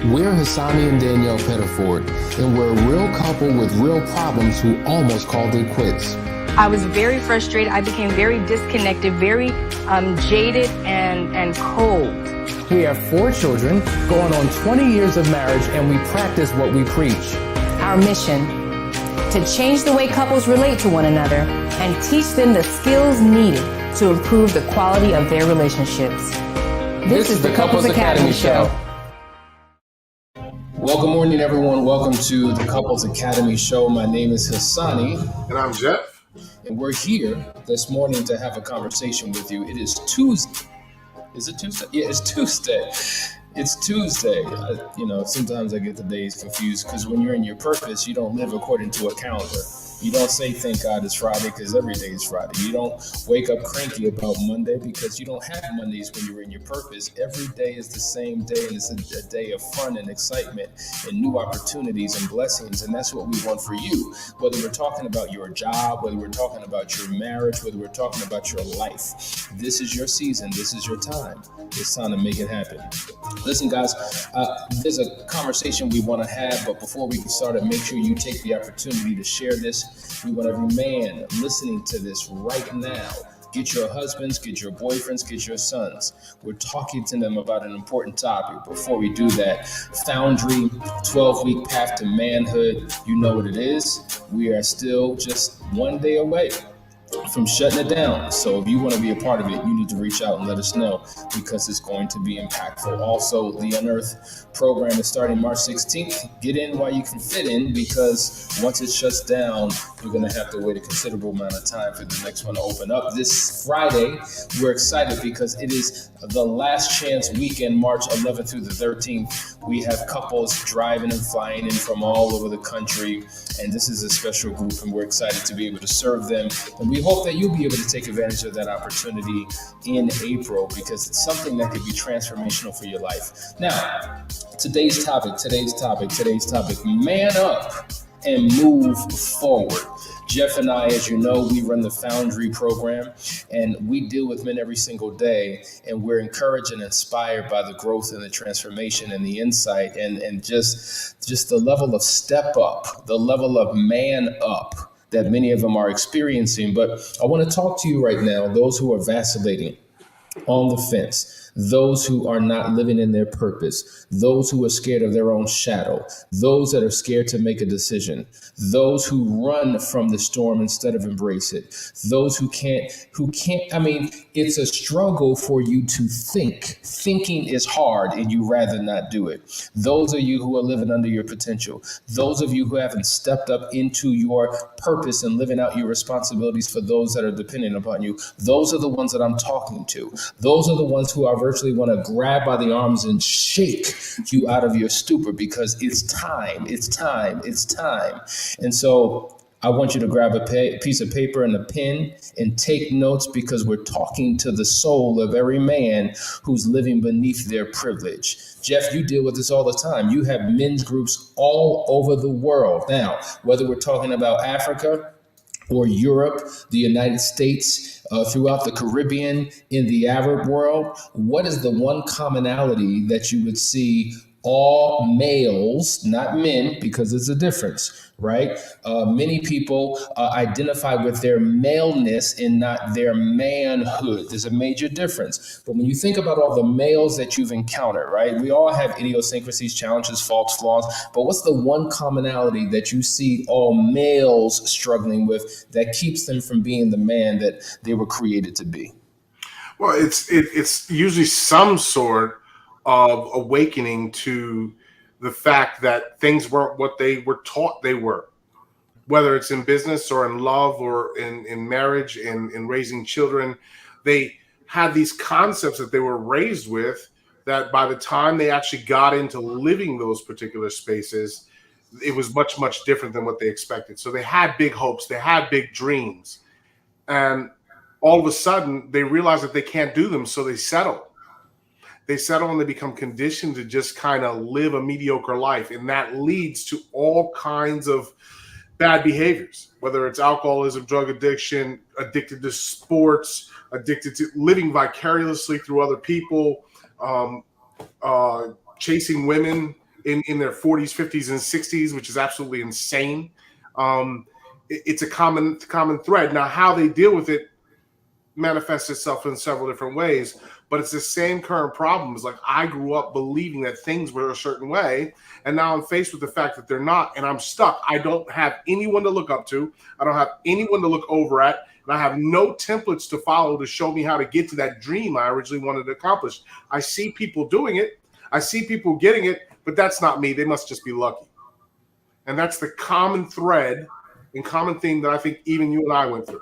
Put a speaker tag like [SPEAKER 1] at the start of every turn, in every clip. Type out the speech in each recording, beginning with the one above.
[SPEAKER 1] We're Hassani and Danielle Pettiford, and we're a real couple with real problems who almost called it quits.
[SPEAKER 2] I was very frustrated. I became very disconnected, very jaded and cold.
[SPEAKER 3] We have 4 children, going on 20 years of marriage, and we practice what we preach.
[SPEAKER 4] Our mission, to change the way couples relate to one another and teach them the skills needed to improve the quality of their relationships. This is the Couples Academy Show.
[SPEAKER 1] Well, good morning, everyone. Welcome to the Couples Academy Show. My name is Hassani.
[SPEAKER 5] And I'm Jeff.
[SPEAKER 1] And we're here this morning to have a conversation with you. It is Tuesday. Is it Tuesday? Yeah, it's Tuesday. It's Tuesday. Sometimes I get the days confused because when you're in your purpose, you don't live according to a calendar. You don't say, thank God it's Friday, because every day is Friday. You don't wake up cranky about Monday because you don't have Mondays when you're in your purpose. Every day is the same day, and it's a day of fun and excitement and new opportunities and blessings, and that's what we want for you. Whether we're talking about your job, whether we're talking about your marriage, whether we're talking about your life, this is your season. This is your time. It's time to make it happen. Listen, guys, there's a conversation we want to have, but before we can start it, make sure you take the opportunity to share this. We want every man listening to this right now. Get your husbands, get your boyfriends, get your sons. We're talking to them about an important topic. Before we do that, FOUNDRY, 12-week path to manhood. You know what it is. We are still just one day away from shutting it down. So if you want to be a part of it, you need to reach out and let us know because it's going to be impactful. Also, the UNEARTHED program is starting March 16th. Get in while you can fit in because once it shuts down, you're going to have to wait a considerable amount of time for the next one to open up. This Friday, we're excited because it is the last chance weekend, March 11th through the 13th. We have couples driving and flying in from all over the country, and this is a special group, and we're excited to be able to serve them. And we hope that you'll be able to take advantage of that opportunity in April because it's something that could be transformational for your life. Now, today's topic, man up and move forward. Jeff and I, as you know, we run the FOUNDRY program, and we deal with men every single day, and we're encouraged and inspired by the growth and the transformation and the insight and just the level of step up, the level of man up that many of them are experiencing. But I want to talk to you right now, those who are vacillating on the fence, those who are not living in their purpose, those who are scared of their own shadow, those that are scared to make a decision, those who run from the storm instead of embrace it, those who can't, it's a struggle for you to think. Thinking is hard and you rather not do it. Those of you who are living under your potential, those of you who haven't stepped up into your purpose and living out your responsibilities for those that are dependent upon you, those are the ones that I'm talking to. Those are the ones who I virtually want to grab by the arms and shake you out of your stupor because it's time. And so I want you to grab a piece of paper and a pen and take notes because we're talking to the soul of every man who's living beneath their privilege. Jeff, you deal with this all the time. You have men's groups all over the world. Now, whether we're talking about Africa or Europe, the United States, throughout the Caribbean, in the Arab world, what is the one commonality that you would see all males, not men, because there's a difference, right? Many people identify with their maleness and not their manhood. There's a major difference. But when you think about all the males that you've encountered, right? We all have idiosyncrasies, challenges, faults, flaws. But what's the one commonality that you see all males struggling with that keeps them from being the man that they were created to be?
[SPEAKER 5] Well, it's usually some sort of awakening to the fact that things weren't what they were taught they were, whether it's in business or in love or in marriage, in raising children. They had these concepts that they were raised with that by the time they actually got into living those particular spaces, it was much, much different than what they expected. So they had big hopes, they had big dreams, and all of a sudden they realize that they can't do them, so they settle. They settle and they become conditioned to just kind of live a mediocre life. And that leads to all kinds of bad behaviors, whether it's alcoholism, drug addiction, addicted to sports, addicted to living vicariously through other people, chasing women, in their 40s, 50s, and 60s, which is absolutely insane. It's a common thread. Now, how they deal with it manifests itself in several different ways, but it's the same current problems. Like, I grew up believing that things were a certain way, and now I'm faced with the fact that they're not, and I'm stuck. I don't have anyone to look up to. I don't have anyone to look over at, and I have no templates to follow to show me how to get to that dream I originally wanted to accomplish. I see people doing it. I see people getting it, but that's not me. They must just be lucky. And that's the common thread and common theme that I think even you and I went through.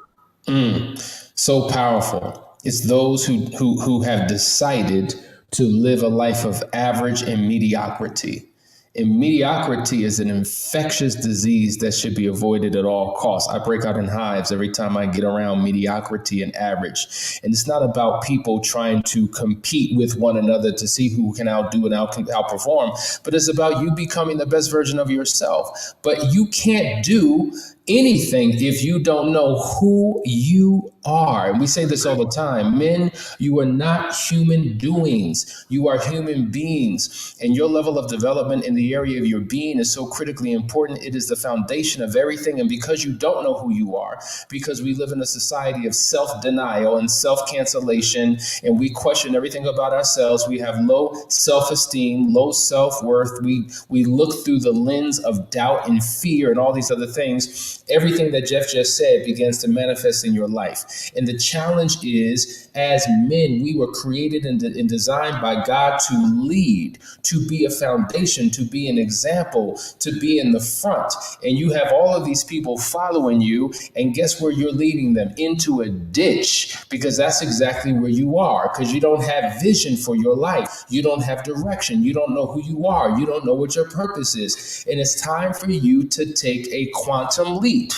[SPEAKER 1] So powerful. It's those who have decided to live a life of average and mediocrity. And mediocrity is an infectious disease that should be avoided at all costs. I break out in hives every time I get around mediocrity and average. And it's not about people trying to compete with one another to see who can outdo and outperform, but it's about you becoming the best version of yourself. But you can't do anything if you don't know who you are. And we say this all the time. Men, you are not human doings. You are human beings. And your level of development in the area of your being is so critically important. It is the foundation of everything. And because you don't know who you are, because we live in a society of self-denial and self-cancellation, and we question everything about ourselves, we have low self-esteem, low self-worth. We look through the lens of doubt and fear and all these other things. Everything that Jeff just said begins to manifest in your life. And the challenge is, as men, we were created and designed by God to lead, to be a foundation, to be an example, to be in the front. And you have all of these people following you, and guess where you're leading them? Into a ditch, because that's exactly where you are, because you don't have vision for your life. You don't have direction. You don't know who you are. You don't know what your purpose is. And it's time for you to take a quantum leap.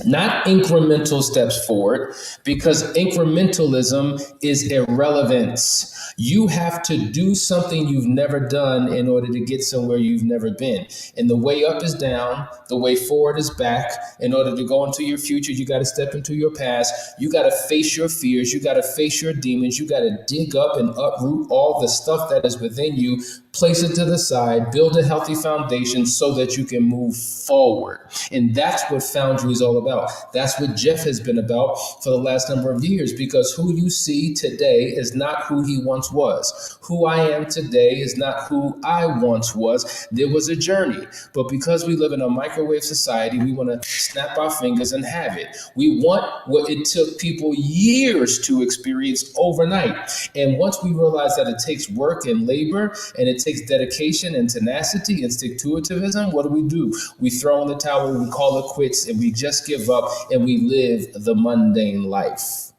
[SPEAKER 1] Not incremental steps forward, because incrementalism is irrelevance. You have to do something you've never done in order to get somewhere you've never been. And the way up is down, the way forward is back. In order to go into your future, you got to step into your past. You got to face your fears. You got to face your demons. You got to dig up and uproot all the stuff that is within you, place it to the side, build a healthy foundation so that you can move forward. And that's what Foundry is all about. That's what Jeff has been about for the last number of years, because who you see today is not who he once was. Who I am today is not who I once was. There was a journey, but because we live in a microwave society, we want to snap our fingers and have it. We want what it took people years to experience overnight. And once we realize that it takes work and labor, and it takes dedication and tenacity and stick-to-itivism, what do? We throw in the towel, we call it quits, and we just give up, and we live the mundane life.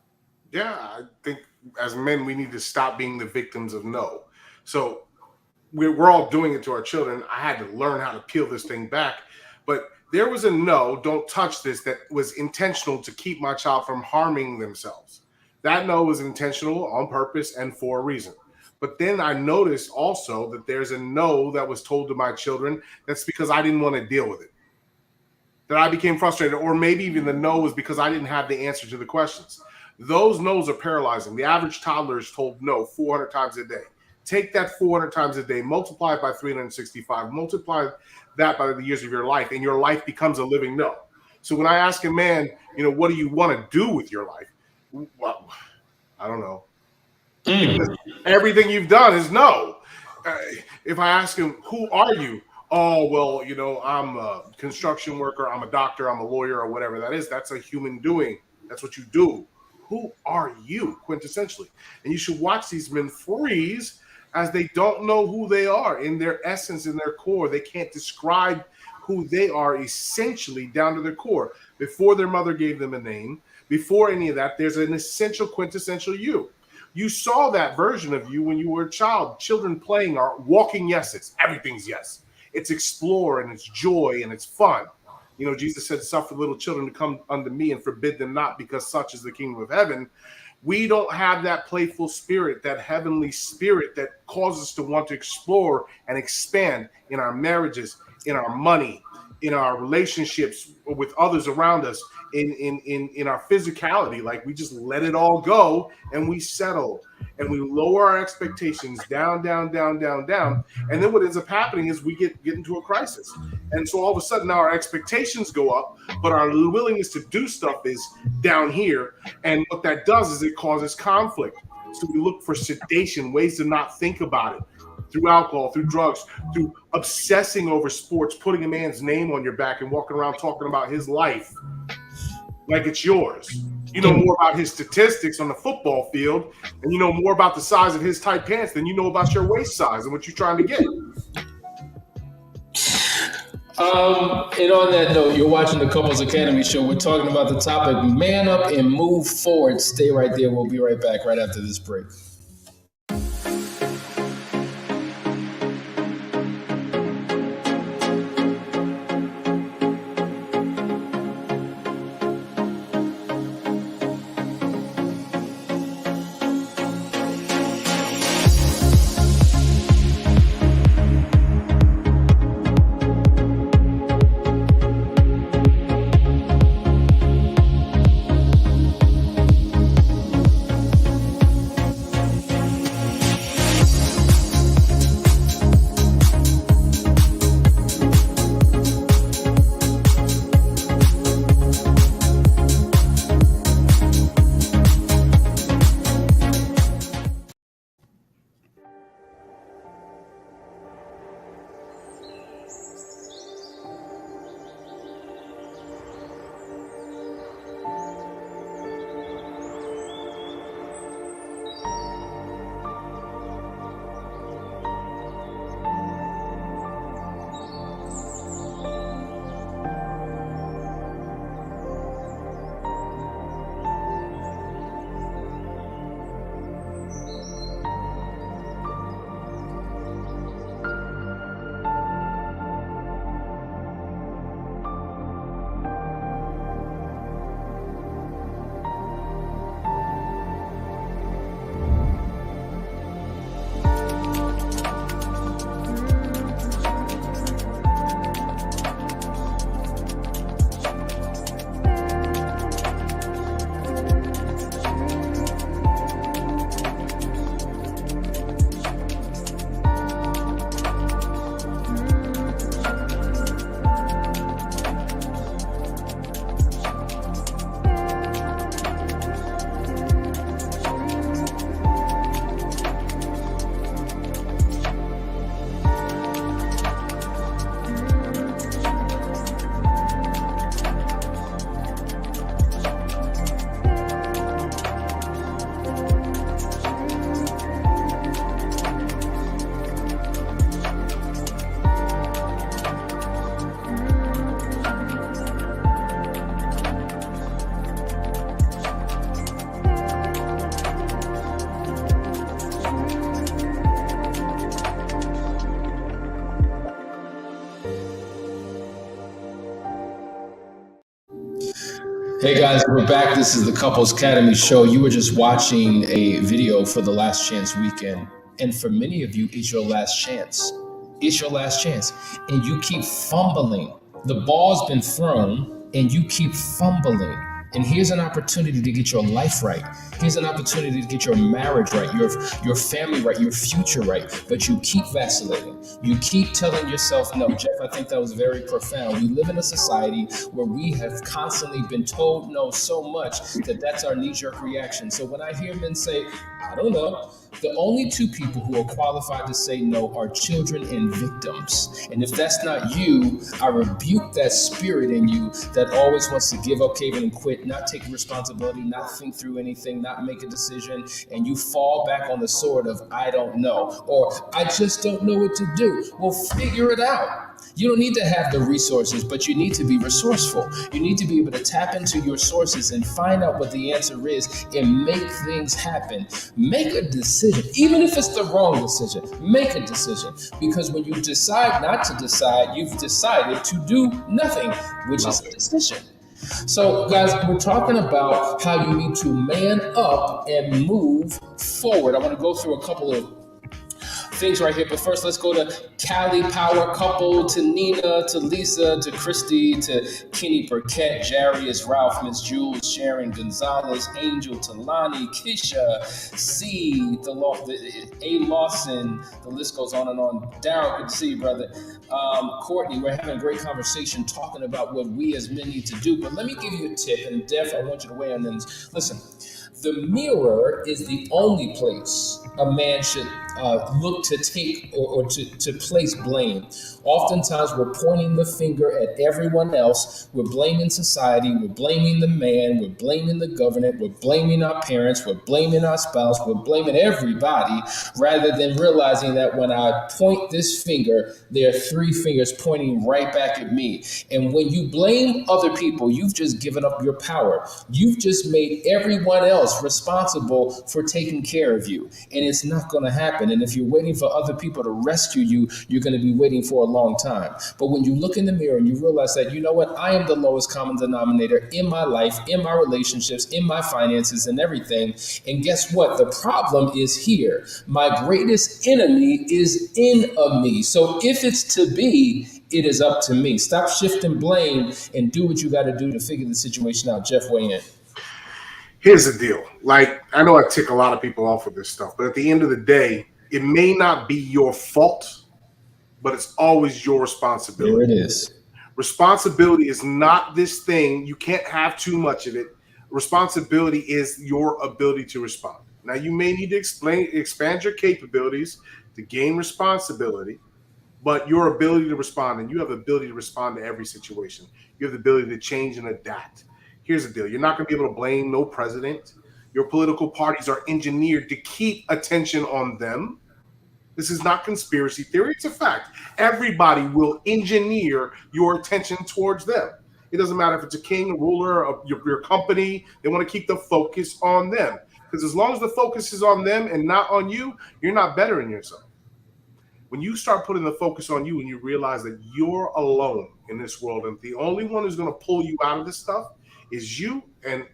[SPEAKER 5] Yeah, I think as men, we need to stop being the victims of no. So we're all doing it to our children. I had to learn how to peel this thing back. But there was a no, don't touch this, that was intentional to keep my child from harming themselves. That no was intentional, on purpose, and for a reason. But then I noticed also that there's a no that was told to my children that's because I didn't want to deal with it. That I became frustrated, or maybe even the no was because I didn't have the answer to the questions. Those no's are paralyzing. The average toddler is told no 400 times a day. Take that 400 times a day, multiply it by 365, multiply that by the years of your life, and your life becomes a living no. So when I ask a man, what do you want to do with your life? Well, I don't know. Everything you've done is no. If I ask him, who are you? Oh, well, I'm a construction worker, I'm a doctor, I'm a lawyer, or whatever that is. That's a human doing. That's what you do. Who are you, quintessentially? And you should watch these men freeze as they don't know who they are in their essence, in their core. They can't describe who they are essentially down to their core. Before their mother gave them a name, before any of that, there's an essential, quintessential you. You saw that version of you when you were a child. Children playing are walking yeses. Everything's yes. It's explore and it's joy and it's fun. Jesus said, suffer little children to come unto me and forbid them not, because such is the kingdom of heaven. We don't have that playful spirit, that heavenly spirit that causes us to want to explore and expand in our marriages, in our money, in our relationships with others around us, in our physicality. Like, we just let it all go and we settle and we lower our expectations down. And then what ends up happening is we get into a crisis. And so all of a sudden now our expectations go up, but our willingness to do stuff is down here. And what that does is it causes conflict. So we look for sedation, ways to not think about it, through alcohol, through drugs, through obsessing over sports, putting a man's name on your back and walking around talking about his life like it's yours. You know more about his statistics on the football field, and you know more about the size of his tight pants than you know about your waist size and what you're trying to get.
[SPEAKER 1] And on that note, you're watching the Couples Academy show. We're talking about the topic, man up and move forward. Stay right there. We'll be right back right after this break. Hey guys, we're back. This is the Couples Academy show. You were just watching a video for the Last Chance weekend. And for many of you, it's your last chance. It's your last chance. And you keep fumbling. The ball's been thrown and you keep fumbling. And here's an opportunity to get your life right. Here's an opportunity to get your marriage right, your family right, your future right. But you keep vacillating. You keep telling yourself, no, Jeff, I think that was very profound. We live in a society where we have constantly been told no so much that that's our knee-jerk reaction. So when I hear men say, I don't know, the only two people who are qualified to say no are children and victims. And if that's not you, I rebuke that spirit in you that always wants to give up, cave in, and quit, not take responsibility, not think through anything, not make a decision, and you fall back on the sword of I don't know, or I just don't know what to do. Well, figure it out. You don't need to have the resources, but you need to be resourceful. You need to be able to tap into your sources and find out what the answer is and make things happen. Make a decision, even if it's the wrong decision. Make a decision, because when you decide not to decide, you've decided to do nothing, which is a decision. So, guys, we're talking about how you need to man up and move forward. I want to go through a couple of things right here. But first, let's go to Cali Power Couple, to Nina, to Lisa, to Christy, to Kenny Burkett, Jarius, Ralph, Miss Jules, Sharon, Gonzalez, Angel, Talani, Kisha, C, A. Lawson. The list goes on and on. Daryl, good to see you, brother. Courtney, we're having a great conversation talking about what we as men need to do. But let me give you a tip, and Def, I want you to weigh in on this. Listen, the mirror is the only place a man should look to take or to place blame. Oftentimes, we're pointing the finger at everyone else. We're blaming society. We're blaming the man. We're blaming the government. We're blaming our parents. We're blaming our spouse. We're blaming everybody, rather than realizing that when I point this finger, there are three fingers pointing right back at me. And when you blame other people, you've just given up your power. You've just made everyone else responsible for taking care of you. And it's not going to happen. And if you're waiting for other people to rescue you, you're going to be waiting for a long time. But when you look in the mirror and you realize that, you know what, I am the lowest common denominator in my life, in my relationships, in my finances, and everything. And guess what? The problem is here. My greatest enemy is in me. So if it's to be, it is up to me. Stop shifting blame and do what you got to do to figure the situation out. Jeff, weigh in.
[SPEAKER 5] Here's the deal. Like, I know I tick a lot of people off with this stuff, but at the end of the day, it may not be your fault, but it's always your responsibility.
[SPEAKER 1] There it is.
[SPEAKER 5] Responsibility is not this thing. You can't have too much of it. Responsibility is your ability to respond. Now, you may need to expand your capabilities to gain responsibility, but your ability to respond, and you have the ability to respond to every situation. You have the ability to change and adapt. Here's the deal. You're not going to be able to blame no president. Your political parties are engineered to keep attention on them. This is not conspiracy theory. It's a fact. Everybody will engineer your attention towards them. It doesn't matter if it's a king, a ruler, your company. They want to keep the focus on them. Because as long as the focus is on them and not on you, you're not bettering yourself. When you start putting the focus on you and you realize that you're alone in this world and the only one who's going to pull you out of this stuff is you and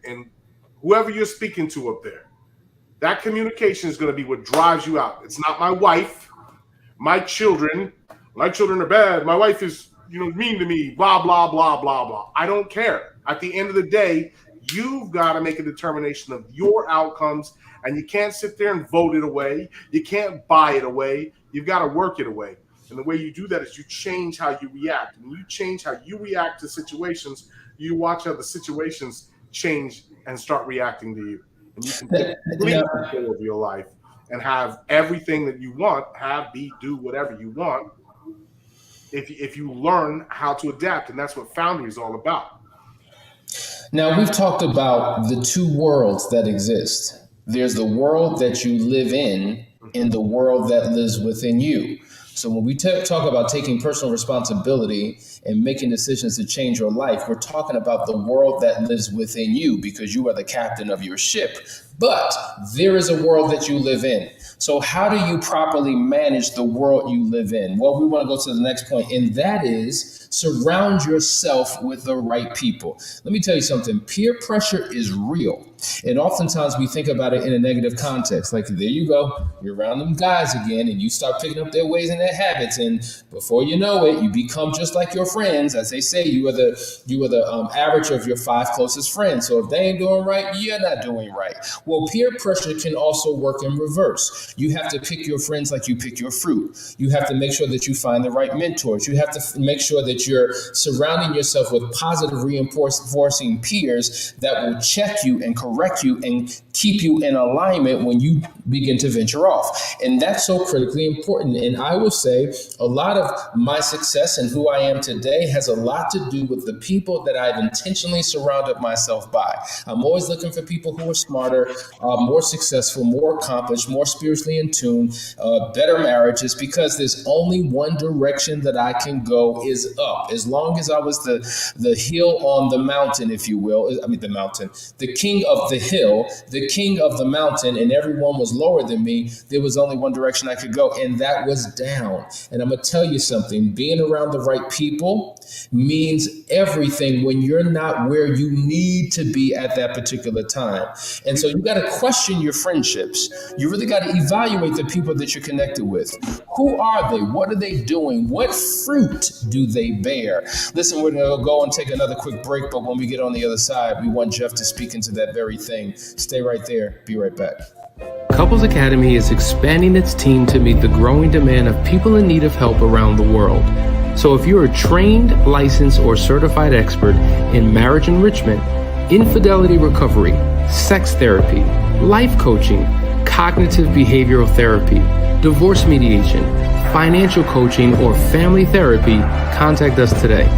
[SPEAKER 5] whoever you're speaking to up there. That communication is going to be what drives you out. It's not my wife, my children. My children are bad. My wife is, mean to me, blah, blah, blah, blah, blah. I don't care. At the end of the day, you've got to make a determination of your outcomes, and you can't sit there and vote it away. You can't buy it away. You've got to work it away. And the way you do that is you change how you react. When you change how you react to situations, you watch how the situations change and start reacting to you. And you can take complete control of your life and have everything that you want, do whatever you want, if you learn how to adapt. And that's what Foundry is all about.
[SPEAKER 1] Now, we've talked about the two worlds that exist. There's the world that you live in and the world that lives within you. So when we talk about taking personal responsibility and making decisions to change your life, we're talking about the world that lives within you, because you are the captain of your ship. But there is a world that you live in. So how do you properly manage the world you live in? Well, we want to go to the next point, and that is surround yourself with the right people. Let me tell you something. Peer pressure is real. And oftentimes we think about it in a negative context. Like, there you go, you're around them guys again, and you start picking up their ways and their habits. And before you know it, you become just like your friends. As they say, you are the average of your 5 closest friends. So if they ain't doing right, you're not doing right. Well, peer pressure can also work in reverse. You have to pick your friends like you pick your fruit. You have to make sure that you find the right mentors. You have to make sure that you're surrounding yourself with positive reinforcing peers that will check you and correct you and keep you in alignment when you begin to venture off. And that's so critically important. And I will say a lot of my success and who I am today has a lot to do with the people that I've intentionally surrounded myself by. I'm always looking for people who are smarter, more successful, more accomplished, more spiritually in tune, better marriages, because there's only one direction that I can go is up. As long as I was the hill on the mountain, if you will, the king of the hill, the king of the mountain, and everyone was lower than me, there was only one direction I could go, and that was down. And I'm going to tell you something, being around the right people means everything when you're not where you need to be at that particular time. And so you got to question your friendships. You really got to evaluate the people that you're connected with. Who are they? What are they doing? What fruit do they bear? Listen, we're going to go and take another quick break, but when we get on the other side, we want Jeff to speak into that very thing. Stay right there. Be right back.
[SPEAKER 3] Couples Academy is expanding its team to meet the growing demand of people in need of help around the world. So if you're a trained, licensed, or certified expert in marriage enrichment, infidelity recovery, sex therapy, life coaching, cognitive behavioral therapy, divorce mediation, financial coaching, or family therapy, contact us today.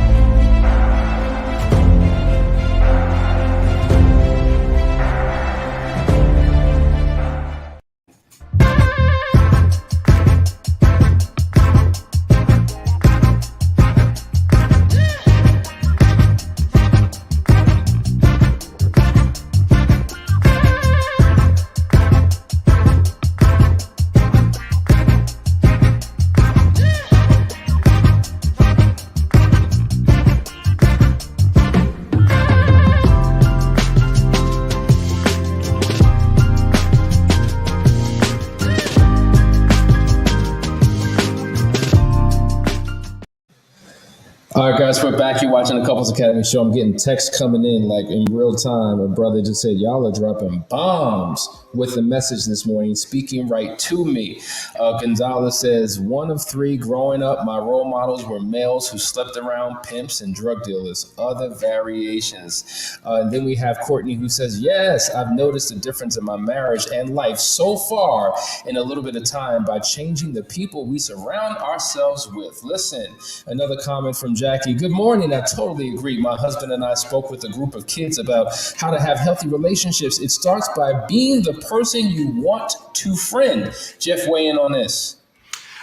[SPEAKER 1] All right, guys, we're back. You're watching the Couples Academy show. I'm getting texts coming in like in real time. A brother just said, y'all are dropping bombs with the message this morning, speaking right to me. Gonzalez says, 1 of 3 growing up, my role models were males who slept around pimps and drug dealers, other variations. And then we have Courtney who says, yes, I've noticed a difference in my marriage and life so far in a little bit of time by changing the people we surround ourselves with. Listen, another comment from Jackie. Good morning. I totally agree. My husband and I spoke with a group of kids about how to have healthy relationships. It starts by being the person you want to friend. Jeff, weigh in on this.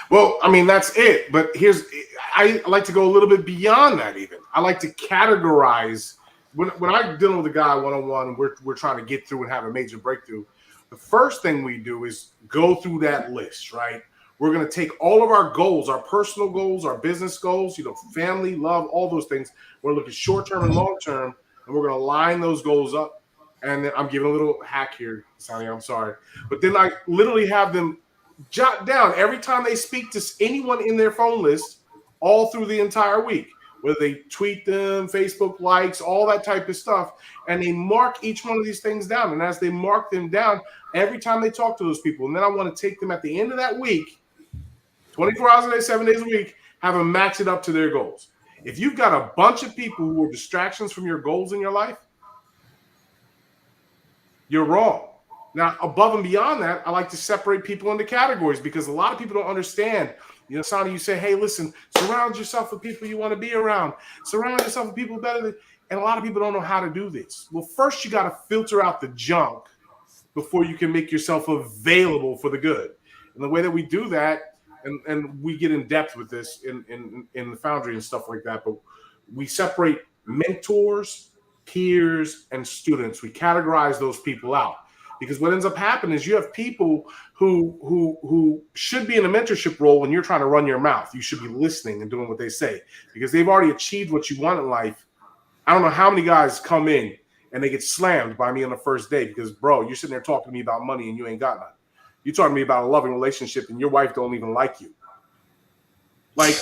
[SPEAKER 5] Well, I mean, that's it. But I like to go a little bit beyond that even. I like to categorize. When I'm dealing with a guy one-on-one, we're trying to get through and have a major breakthrough, the first thing we do is go through that list, right? We're going to take all of our goals, our personal goals, our business goals, family, love, all those things. We're looking short-term and long-term, and we're going to line those goals up. And then I'm giving a little hack here, Sonny, I'm sorry. But then I literally have them jot down every time they speak to anyone in their phone list all through the entire week, whether they tweet them, Facebook likes, all that type of stuff. And they mark each one of these things down. And as they mark them down, every time they talk to those people, and then I want to take them at the end of that week, 24 hours a day, 7 days a week, have them match it up to their goals. If you've got a bunch of people who are distractions from your goals in your life, you're wrong. Now, above and beyond that, I like to separate people into categories because a lot of people don't understand. Sonny, you say, hey, listen, surround yourself with people you want to be around. Surround yourself with people better than, and a lot of people don't know how to do this. Well, first you got to filter out the junk before you can make yourself available for the good. And the way that we do that, and we get in depth with this in the Foundry and stuff like that, but we separate mentors, peers, and students. We categorize those people out because what ends up happening is you have people who should be in a mentorship role when you're trying to run your mouth. You should be listening and doing what they say because they've already achieved what you want in life. I don't know how many guys come in and they get slammed by me on the first day because, bro, you're sitting there talking to me about money and you ain't got none. You're talking to me about a loving relationship and your wife don't even like you. Like,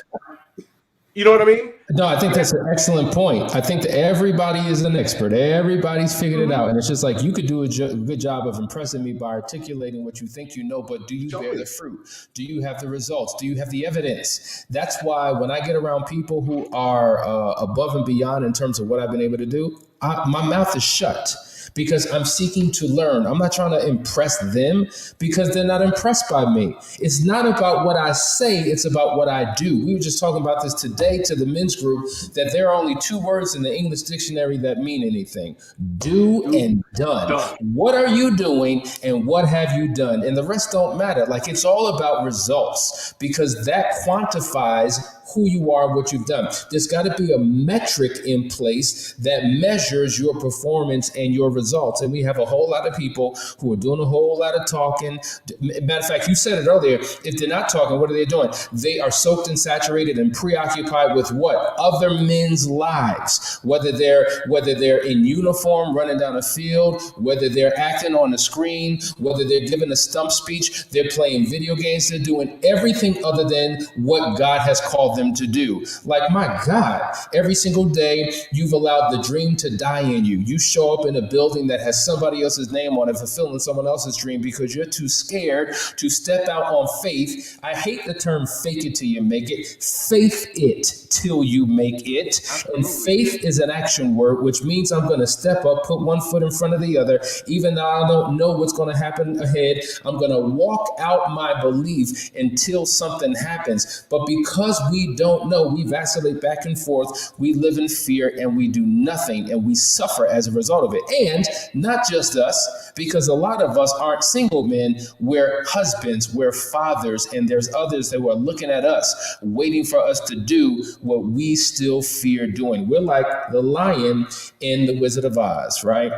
[SPEAKER 5] you know what I mean?
[SPEAKER 1] No, I think that's an excellent point. I think that everybody is an expert. Everybody's figured it out. And it's just like you could do a good job of impressing me by articulating what you think you know, but do you bear the fruit? Do you have the results? Do you have the evidence? That's why when I get around people who are above and beyond in terms of what I've been able to do, my mouth is shut. Because I'm seeking to learn. I'm not trying to impress them because they're not impressed by me. It's not about what I say, it's about what I do. We were just talking about this today to the men's group, that there are only 2 words in the English dictionary that mean anything. Do and done. What are you doing and what have you done? And the rest don't matter. Like, it's all about results because that quantifies who you are, what you've done. There's got to be a metric in place that measures your performance and your results results. And we have a whole lot of people who are doing a whole lot of talking. Matter of fact, you said it earlier. If they're not talking, what are they doing? They are soaked and saturated and preoccupied with what? Other men's lives. Whether they're in uniform running down a field, whether they're acting on the screen, whether they're giving a stump speech, they're playing video games, they're doing everything other than what God has called them to do. Like, my God, every single day you've allowed the dream to die in you. You show up in a building that has somebody else's name on it, fulfilling someone else's dream because you're too scared to step out on faith. I hate the term fake it till you make it. Faith it till you make it. And faith is an action word, which means I'm going to step up, put one foot in front of the other, even though I don't know what's going to happen ahead. I'm going to walk out my belief until something happens. But because we don't know, we vacillate back and forth, we live in fear, and we do nothing, and we suffer as a result of it. And not just us, because a lot of us aren't single men, we're husbands, we're fathers, and there's others that are looking at us, waiting for us to do what we still fear doing. We're like the lion in The Wizard of Oz, right?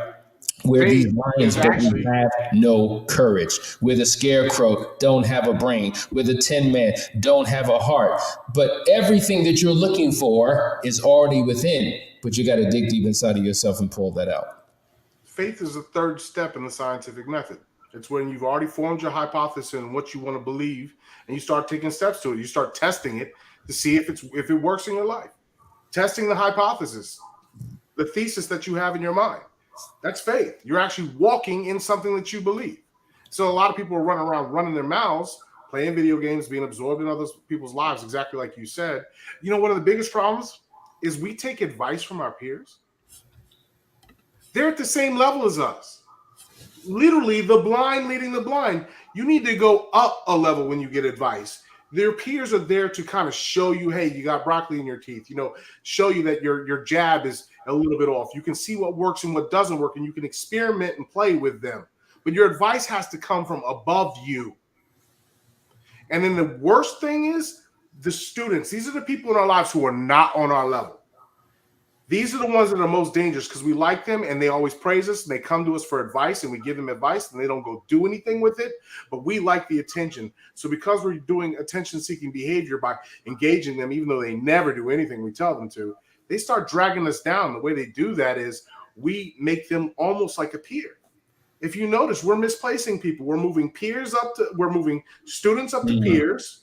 [SPEAKER 1] We're these lions, but we have no courage. We're the scarecrow, don't have a brain. We're the Tin Man, don't have a heart. But everything that you're looking for is already within. But you got to dig deep inside of yourself and pull that out.
[SPEAKER 5] Faith is the third step in the scientific method. It's when you've already formed your hypothesis and what you want to believe, and you start taking steps to it. You start testing it to see if it works in your life. Testing the hypothesis, the thesis that you have in your mind. That's faith. You're actually walking in something that you believe. So a lot of people are running around, running their mouths, playing video games, being absorbed in other people's lives, exactly like you said. You know, one of the biggest problems is we take advice from our peers. They're at the same level as us. Literally, the blind leading the blind. You need to go up a level when you get advice. Their peers are there to kind of show you, hey, you got broccoli in your teeth, show you that your jab is a little bit off. You can see what works and what doesn't work, and you can experiment and play with them. But your advice has to come from above you. And then the worst thing is the students. These are the people in our lives who are not on our level. These are the ones that are most dangerous because we like them and they always praise us and they come to us for advice and we give them advice and they don't go do anything with it. But we like the attention. So because we're doing attention-seeking behavior by engaging them, even though they never do anything we tell them to, they start dragging us down. The way they do that is we make them almost like a peer. If you notice, we're misplacing people. We're moving students up to peers.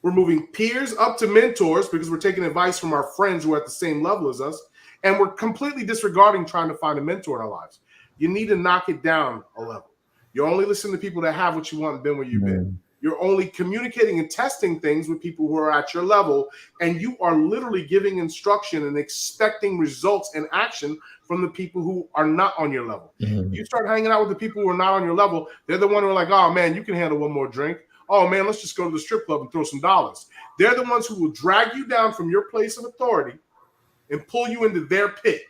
[SPEAKER 5] We're moving peers up to mentors because we're taking advice from our friends who are at the same level as us. And we're completely disregarding trying to find a mentor in our lives. You need to knock it down a level. You only listen to people that have what you want and been where you've been. You're only communicating and testing things with people who are at your level, and you are literally giving instruction and expecting results and action from the people who are not on your level. You start hanging out with the people who are not on your level, they're the one who are like, oh man, you can handle one more drink. Oh man, let's just go to the strip club and throw some dollars. They're the ones who will drag you down from your place of authority and pull you into their pit.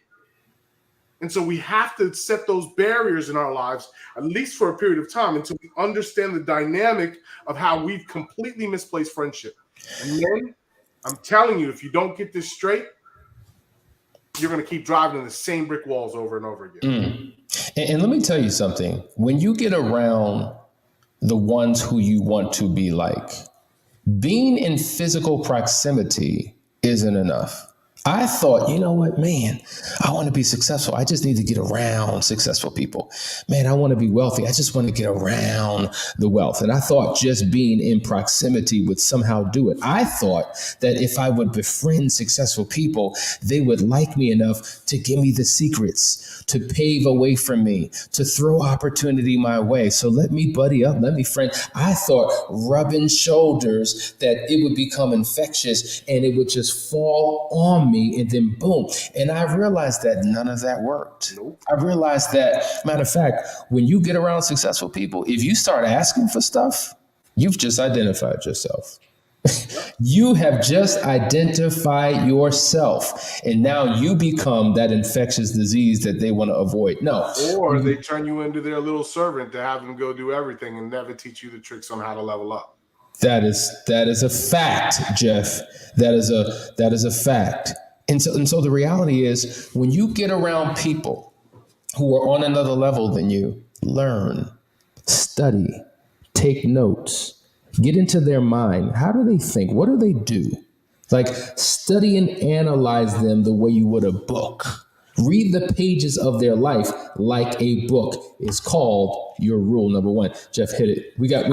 [SPEAKER 5] And so we have to set those barriers in our lives, at least for a period of time, until we understand the dynamic of how we've completely misplaced friendship. And then I'm telling you, if you don't get this straight, you're going to keep driving in the same brick walls over and over again.
[SPEAKER 1] And let me tell you something. When you get around the ones who you want to be like, being in physical proximity isn't enough. I thought, you know what, man, I want to be successful. I just need to get around successful people. Man, I want to be wealthy. I just want to get around the wealth. And I thought just being in proximity would somehow do it. I thought that if I would befriend successful people, they would like me enough to give me the secrets, to pave a way for me, to throw opportunity my way. So let me buddy up, let me friend. I thought rubbing shoulders that it would become infectious and it would just fall on me. And then boom. And I realized that none of that worked. I realized that, matter of fact, when you get around successful people, if you start asking for stuff, you've just identified yourself. You have just identified yourself. And now you become that infectious disease that they want to avoid. No.
[SPEAKER 5] Or they turn you into their little servant to have them go do everything and never teach you the tricks on how to level up.
[SPEAKER 1] That is a fact, Jeff. That is a fact. And so the reality is when you get around people who are on another level than you. Learn, study, take notes, get into their mind. How do they think? What do they do? Like, study and analyze them the way you would a book. Read the pages of their life like a book. It's called your rule number one. Jeff, hit it. We got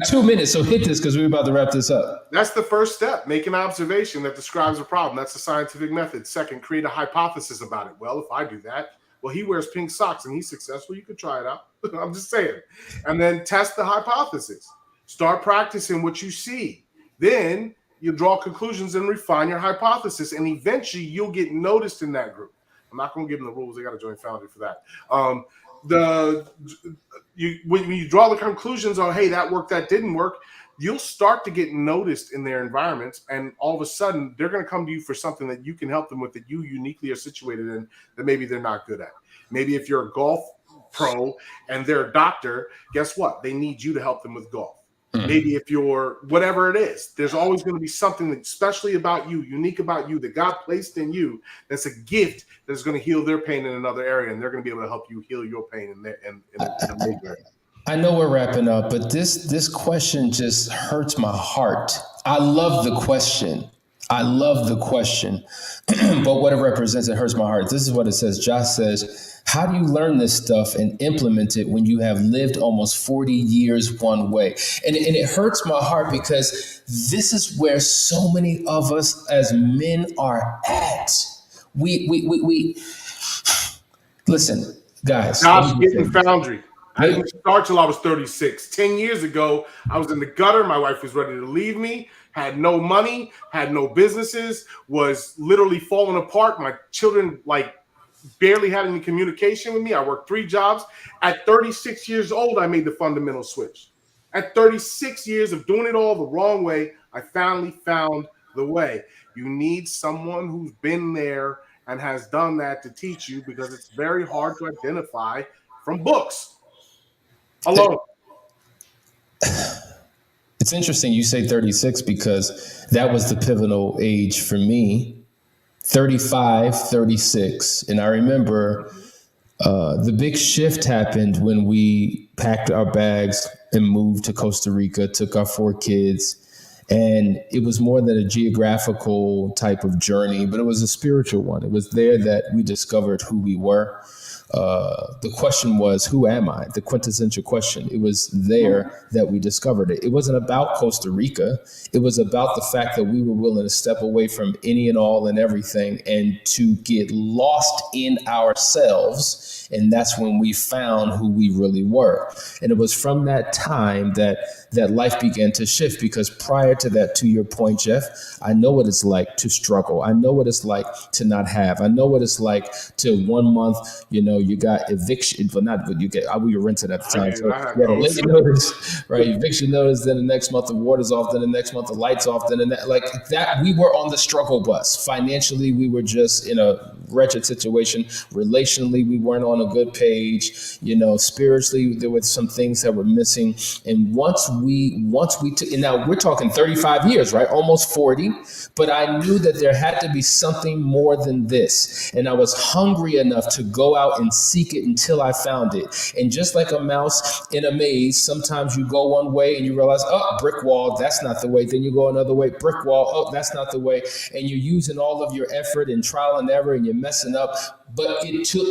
[SPEAKER 1] 2 minutes, so hit this because we're about to wrap this up.
[SPEAKER 5] That's the first step. Make an observation that describes a problem. That's the scientific method. Second, create a hypothesis about it. Well, if I do that, well, he wears pink socks and he's successful. You could try it out. I'm just saying. And then test the hypothesis. Start practicing what you see. Then you draw conclusions and refine your hypothesis. And eventually you'll get noticed in that group. I'm not going to give them the rules. They got to join Foundry for that. When you draw the conclusions on, hey, that worked, that didn't work, you'll start to get noticed in their environments. And all of a sudden, they're going to come to you for something that you can help them with, that you uniquely are situated in, that maybe they're not good at. Maybe if you're a golf pro and they're a doctor, guess what? They need you to help them with golf. Maybe if you're whatever it is, there's always going to be something that especially about you, unique about you, that God placed in you, that's a gift that's going to heal their pain in another area, and they're going to be able to help you heal your pain in a major area.
[SPEAKER 1] I know we're wrapping up, but this question just hurts my heart. I love the question. But what it represents, it hurts my heart. This is what it says. Josh says, how do you learn this stuff and implement it when you have lived almost 40 years one way? And it hurts my heart because this is where so many of us as men are at. We listen, guys.
[SPEAKER 5] Josh getting Foundry. I didn't start till I was 36. 10 years ago, I was in the gutter. My wife was ready to leave me, had no money, had no businesses, was literally falling apart. My children, barely had any communication with me. I worked 3 jobs. At 36 years old, I made the fundamental switch. At 36 years of doing it all the wrong way, I finally found the way. You need someone who's been there and has done that to teach you, because it's very hard to identify from books alone.
[SPEAKER 1] It's interesting you say 36 because that was the pivotal age for me. 35, 36. And I remember the big shift happened when we packed our bags and moved to Costa Rica, took our 4 kids. And it was more than a geographical type of journey, but it was a spiritual one. It was there that we discovered who we were. The question was, who am I? The quintessential question. It was there that we discovered it. It wasn't about Costa Rica. It was about the fact that we were willing to step away from any and all and everything and to get lost in ourselves. And that's when we found who we really were. And it was from that time that life began to shift, because prior to that, to your point, Jeff, I know what it's like to struggle. I know what it's like to not have. I know what it's like to 1 month, you got eviction, but not what you get. We were renting at the time. So you had a late notice, right? Eviction notice, then the next month the water's off, then the next month the lights off, then that we were on the struggle bus. Financially, we were just in a wretched situation. Relationally, we weren't on a good page. Spiritually, there were some things that were missing. And once we took, and now we're talking 35 years, right? Almost 40. But I knew that there had to be something more than this. And I was hungry enough to go out and seek it until I found it. And just like a mouse in a maze, sometimes you go one way and you realize, oh, brick wall, that's not the way. Then you go another way, brick wall, oh, that's not the way. And you're using all of your effort and trial and error and you're messing up. But it took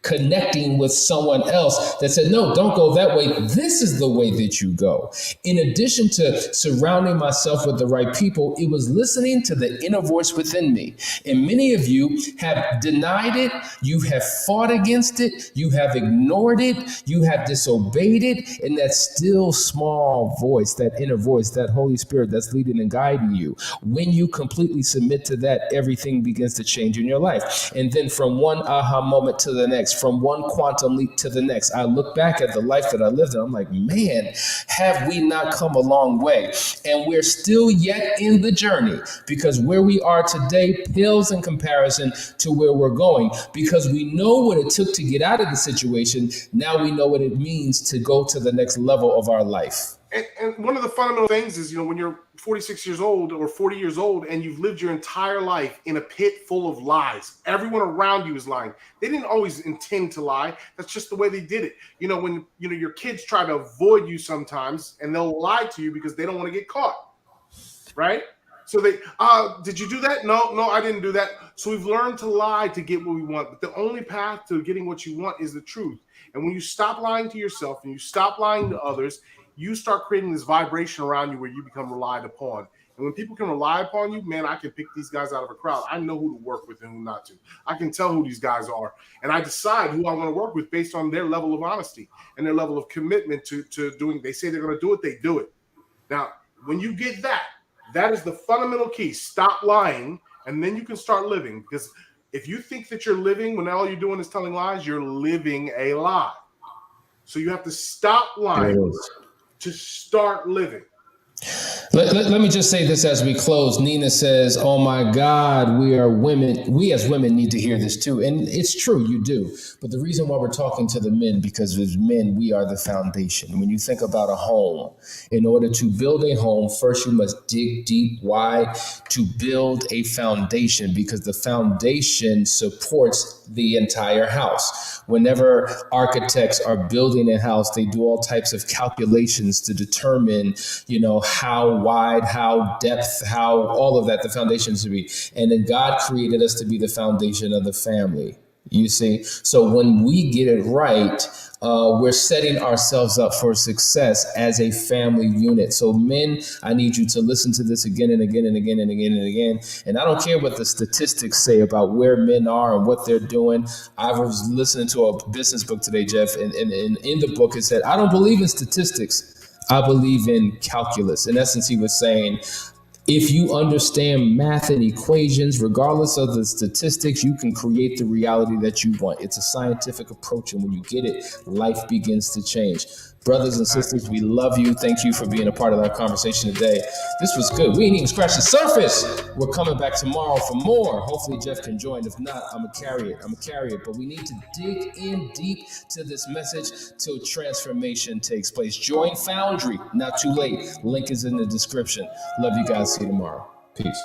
[SPEAKER 1] connecting with someone else that said, no, don't go that way. This is the way that you go. In addition to surrounding myself with the right people, it was listening to the inner voice within me. And many of you have denied it. You have fought against it. You have ignored it. You have disobeyed it. And that still small voice, that inner voice, that Holy Spirit that's leading and guiding you. When you completely submit to that, everything begins to change in your life. And then from one aha moment to the next, from one quantum leap to the next, I look back at the life that I lived and I'm like, man, have we not come a long way? And we're still yet in the journey, because where we are today pales in comparison to where we're going, because we know what it took to get out of the situation. Now we know what it means to go to the next level of our life.
[SPEAKER 5] And one of the fundamental things is, when you're 46 years old or 40 years old and you've lived your entire life in a pit full of lies, everyone around you is lying. They didn't always intend to lie. That's just the way they did it. When your kids try to avoid you sometimes, and they'll lie to you because they don't want to get caught, right? So they, did you do that? No, I didn't do that. So we've learned to lie to get what we want. But the only path to getting what you want is the truth. And when you stop lying to yourself and you stop lying to others, you start creating this vibration around you where you become relied upon. And when people can rely upon you, man, I can pick these guys out of a crowd. I know who to work with and who not to. I can tell who these guys are. And I decide who I want to work with based on their level of honesty and their level of commitment to doing. They say they're going to do it, they do it. Now, when you get that is the fundamental key. Stop lying, and then you can start living. Because if you think that you're living when all you're doing is telling lies, you're living a lie. So you have to stop lying to start living.
[SPEAKER 1] Let me just say this as we close. Nina says, oh my God, we are women. We as women need to hear this too. And it's true, you do. But the reason why we're talking to the men, because as men, we are the foundation. When you think about a home, in order to build a home, first you must dig deep, wide, to build a foundation, because the foundation supports the entire house. Whenever architects are building a house, they do all types of calculations to determine, how wide, how depth, how all of that, the foundation should be. And then God created us to be the foundation of the family. You see? So when we get it right, we're setting ourselves up for success as a family unit. So men, I need you to listen to this again and again and again and again and again. And I don't care what the statistics say about where men are and what they're doing. I was listening to a business book today, Jeff, and in the book it said, I don't believe in statistics. I believe in calculus. In essence, he was saying, if you understand math and equations, regardless of the statistics, you can create the reality that you want. It's a scientific approach, and when you get it, life begins to change. Brothers and sisters, we love you. Thank you for being a part of our conversation today. This was good. We ain't even scratched the surface. We're coming back tomorrow for more. Hopefully Jeff can join. If not, I'm going to carry it. But we need to dig in deep to this message till transformation takes place. Join Foundry. Not too late. Link is in the description. Love you guys. See you tomorrow. Peace.